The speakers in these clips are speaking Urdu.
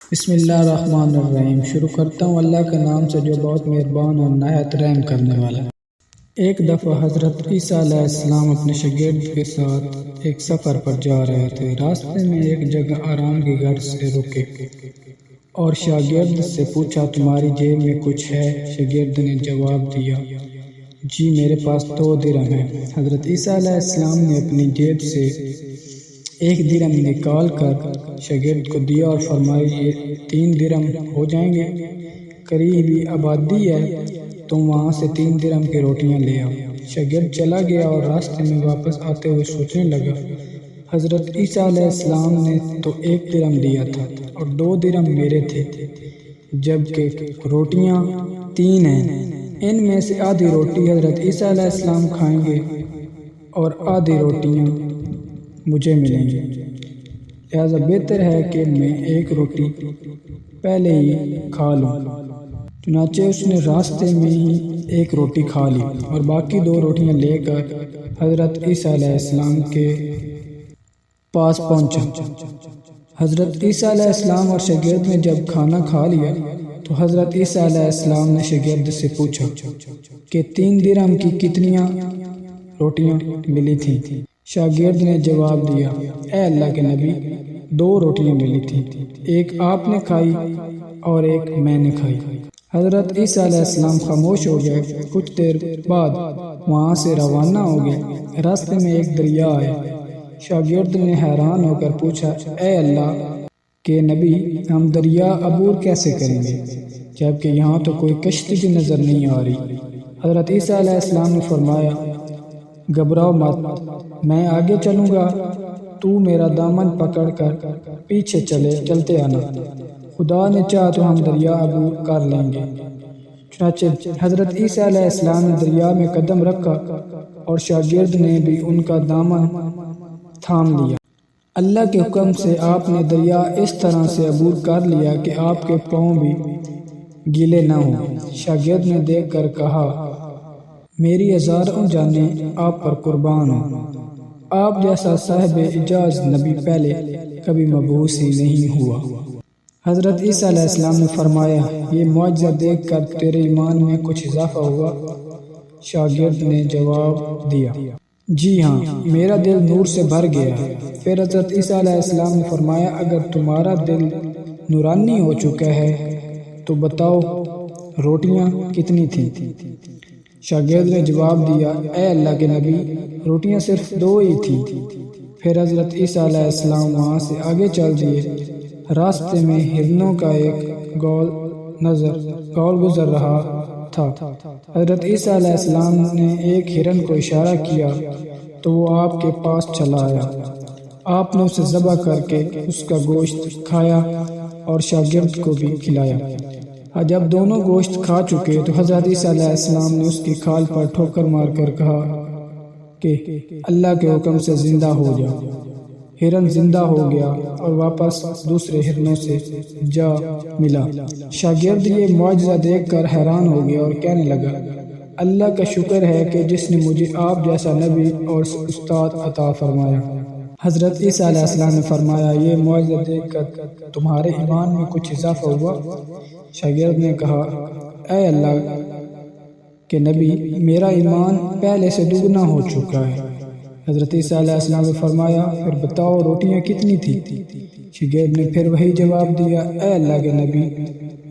بسم اللہ الرحمن الرحیم۔ شروع کرتا ہوں اللہ کے نام سے جو بہت مہربان اور نہایت رحم کرنے والا ہے۔ ایک دفعہ حضرت عیسیٰ علیہ السلام اپنے شاگرد کے ساتھ ایک سفر پر جا رہے تھے۔ راستے میں ایک جگہ آرام کی غرض سے رکے اور شاگرد سے پوچھا، تمہاری جیب میں کچھ ہے؟ شاگرد نے جواب دیا، جی میرے پاس 2 درہم ہیں۔ حضرت عیسیٰ علیہ السلام نے اپنی جیب سے 1 درہم نکال کر شاگرد کو دیا اور فرمایا، یہ 3 درہم ہو جائیں گے، قریبی آبادی ہے، تم وہاں سے 3 درہم کی روٹیاں لے آؤ۔ شاگرد چلا گیا اور راستے میں واپس آتے ہوئے سوچنے لگا، حضرت عیسیٰ علیہ السلام نے تو 1 درہم دیا تھا اور 2 درہم میرے تھے، جبکہ روٹیاں 3 ہیں۔ ان میں سے آدھی روٹی حضرت عیسیٰ علیہ السلام کھائیں گے اور آدھی روٹیاں مجھے ملیں گی، لہذا بہتر ہے کہ میں 1 روٹی پہلے ہی کھا لوں۔ چنانچہ اس نے راستے میں ہی 1 روٹی کھا لی اور باقی 2 روٹیاں لے کر حضرت عیسیٰ علیہ السلام کے پاس پہنچا۔ حضرت عیسیٰ علیہ السلام اور شاگرد نے جب کھانا کھا لیا تو حضرت عیسیٰ علیہ السلام نے شاگرد سے پوچھا کہ 3 درہم کی کتنی روٹیاں ملی تھیں؟ شاگرد نے جواب دیا، اے اللہ کے نبی، 2 روٹیاں ملی تھیں، 1 آپ نے کھائی اور 1 میں نے کھائی۔ حضرت عیسیٰ علیہ السلام خاموش ہو گئے۔ کچھ دیر بعد وہاں سے روانہ ہو گئے۔ راستے میں ایک دریا آیا۔ شاگرد نے حیران ہو کر پوچھا، اے اللہ کے نبی، ہم دریا عبور کیسے کریں گے جبکہ یہاں تو کوئی کشتی بھی نظر نہیں آ رہی؟ حضرت عیسیٰ علیہ السلام نے فرمایا، گھبراؤ مت، میں آگے چلوں گا، تو میرا دامن پکڑ کر پیچھے چلتے آنا، خدا نے چاہا تو ہم دریا عبور کر لیں گے۔ چنانچہ حضرت عیسیٰ علیہ السلام نے دریا میں قدم رکھا اور شاگرد نے بھی ان کا دامن تھام لیا۔ اللہ کے حکم سے آپ نے دریا اس طرح سے عبور کر لیا کہ آپ کے پاؤں بھی گیلے نہ ہوں۔ شاگرد نے دیکھ کر کہا، میری ہزاروں جانیں آپ پر قربان ہوں، آپ جیسا صاحب اعجاز نبی پہلے کبھی مبعوث ہی نہیں ہوا۔ حضرت عیسیٰ علیہ السلام نے فرمایا، یہ معجزہ دیکھ کر تیرے ایمان میں کچھ اضافہ ہوا؟ شاگرد نے جواب دیا، جی ہاں، میرا دل نور سے بھر گیا۔ پھر حضرت عیسیٰ علیہ السلام نے فرمایا، اگر تمہارا دل نورانی ہو چکا ہے تو بتاؤ روٹیاں کتنی تھیں؟ شاگرد نے جواب دیا، اے اللہ کے نبی، روٹیاں صرف 2 ہی تھیں۔ پھر حضرت عیسیٰ علیہ السلام وہاں سے آگے چل دیے۔ راستے میں ہرنوں کا ایک گول گزر رہا تھا۔ حضرت عیسیٰ علیہ السلام نے ایک ہرن کو اشارہ کیا تو وہ آپ کے پاس چلا آیا۔ آپ نے اسے ذبح کر کے اس کا گوشت کھایا اور شاگرد کو بھی کھلایا۔ جب دونوں گوشت کھا چکے تو حضرت عیسیٰ علیہ السلام نے اس کی کھال پر ٹھوکر مار کر کہا کہ اللہ کے حکم سے زندہ ہو جا۔ ہرن زندہ ہو گیا اور واپس دوسرے ہرنوں سے جا ملا۔ شاگرد یہ معجزہ دیکھ کر حیران ہو گیا اور کہنے لگا، اللہ کا شکر ہے کہ جس نے مجھے آپ جیسا نبی اور استاد عطا فرمایا۔ حضرت عیسیٰ علیہ السلام نے فرمایا، یہ معجزہ دیکھ کر تمہارے ایمان میں کچھ اضافہ ہوا؟ شاگرد نے کہا، اے اللہ کہ نبی، میرا ایمان پہلے سے دوگنا ہو چکا ہے۔ حضرت عیسیٰ علیہ السلام نے فرمایا، پھر بتاؤ روٹیاں کتنی تھیں؟ شاگرد نے پھر وہی جواب دیا، اے اللہ کے نبی،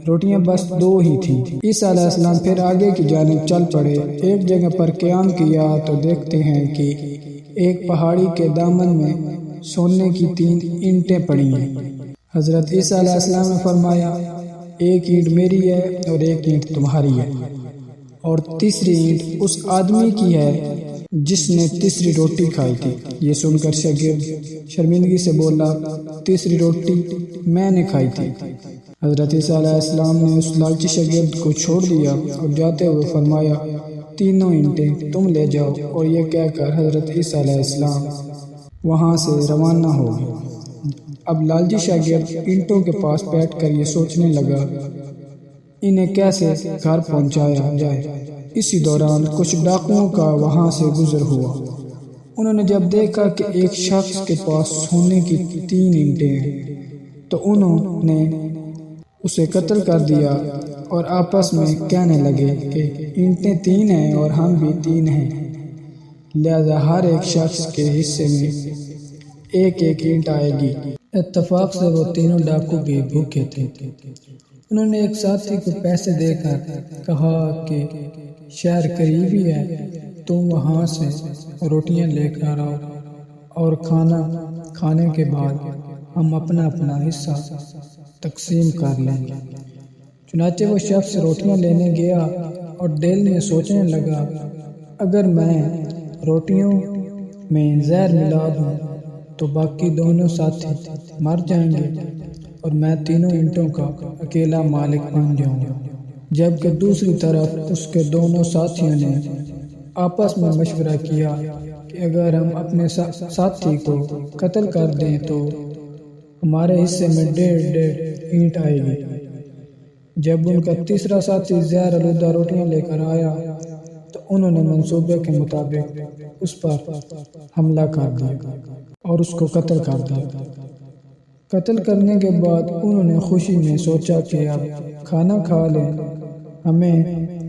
روٹیاں بس 2 ہی تھیں۔ عیسیٰ علیہ السلام پھر آگے کی جانب چل پڑے۔ ایک جگہ پر قیام کیا تو دیکھتے ہیں کہ ایک پہاڑی کے دامن میں سونے کی 3 اینٹیں پڑی ہیں۔ حضرت عیسیٰ علیہ السلام نے فرمایا، 1 اینٹ میری ہے اور 1 اینٹ تمہاری ہے، اور تیسری اینٹ اس آدمی کی ہے جس نے تیسری روٹی کھائی تھی۔ یہ سن کر شاگرد شرمندگی سے بولا، تیسری روٹی میں نے کھائی تھی۔ حضرت عیسیٰ علیہ السلام نے اس لالچی شاگرد کو چھوڑ دیا اور جاتے ہوئے فرمایا، 3 اینٹیں تم لے جاؤ، اور یہ کہہ کر حضرت عیسیٰ علیہ السلام وہاں سے روانہ ہو گئے۔ اب لالچی شاگرد اینٹوں کے پاس بیٹھ کر یہ سوچنے لگا، انہیں کیسے گھر پہنچایا جائے۔ اسی دوران کچھ ڈاکوؤں کا وہاں سے گزر ہوا۔ انہوں نے جب دیکھا کہ ایک شخص کے پاس سونے کی 3 اینٹیں ہیں تو انہوں نے اسے قتل کر دیا اور آپس میں کہنے لگے کہ اینٹیں 3 ہیں اور ہم بھی 3 ہیں، لہذا ہر ایک شخص کے حصے میں ایک ایک اینٹ آئے گی۔ اتفاق سے وہ تینوں ڈاکو بھی بھوکے تھے۔ انہوں نے ایک ساتھی کو پیسے دے کر کہا کہ شہر قریب ہی ہے، تم وہاں سے روٹیاں لے کر آؤ اور کھانا کھانے کے بعد ہم اپنا اپنا حصہ تقسیم کر لیں گے۔ چنانچہ وہ شخص روٹیاں لینے گیا اور دل میں سوچنے لگا، اگر میں روٹیوں میں زہر ملا دوں تو باقی دونوں ساتھی مر جائیں گے اور میں تینوں اینٹوں کا اکیلا مالک بن جاؤں گا۔ جبکہ دوسری طرف اس کے دونوں ساتھیوں نے آپس میں مشورہ کیا کہ اگر ہم اپنے ساتھی کو قتل کر دیں تو ہمارے حصے میں 1.5 اینٹ آئے گی۔ جب ان کا تیسرا ساتھی زہر آلودہ روٹیاں لے کر آیا تو انہوں نے منصوبے کے مطابق اس پر حملہ کر دیا اور اس کو قتل کر دیا۔ قتل کرنے کے بعد انہوں نے خوشی میں سوچا کہ اب کھانا کھا لیں، ہمیں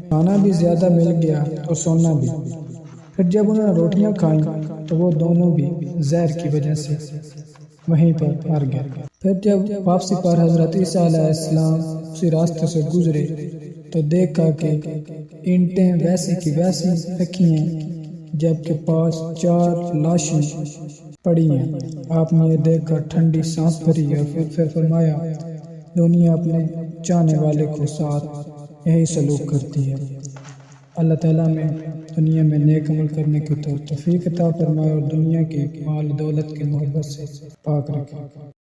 کھانا بھی زیادہ مل گیا اور سونا بھی۔ پھر جب انہوں نے روٹیاں کھائیں تو وہ دونوں بھی زہر کی وجہ سے وہیں پر مر گئے۔ پھر جب واپسی پر حضرت عیسیٰ علیہ السلام اسی راستے سے گزرے تو دیکھا کہ اینٹیں ویسی کی ویسی رکھی ہیں جبکہ پاس 4 لاشیں پڑی ہیں۔ آپ نے یہ دیکھ کر ٹھنڈی سانس بھری اور پھر فرمایا، دنیا اپنے چاہنے والے کو ساتھ یہی سلوک کرتی ہے۔ اللہ تعالیٰ میں دنیا میں نیک عمل کرنے کی توفیق عطا فرمائے اور دنیا کی مال دولت کی محبت سے پاک رکھے۔